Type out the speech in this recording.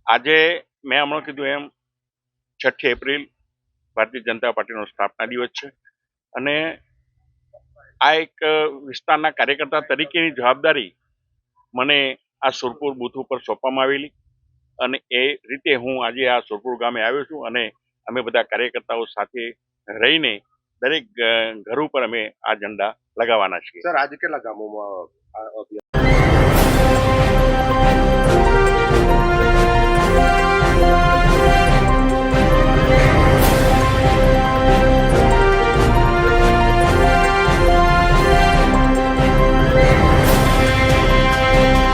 આજે મેં હમણાં કીધું એમ 6 એપ્રિલ ભારતીય જનતા પાર્ટીનો સ્થાપના દિવસ છે અને આ એક વિસ્તારના કાર્યકર્તા તરીકેની જવાબદારી મને આ સુરપુર બૂથ ઉપર સોંપવામાં આવેલી અને એ રીતે હું આજે આ સુરપુર ગામે આવ્યો છું અને અમે બધા કાર્યકર્તાઓ સાથે રહીને દરેક ઘર ઉપર અમે આ ઝંડા લગાવવાના છીએ. સર, આજે કેટલા ગામોમાં આ અભિયાન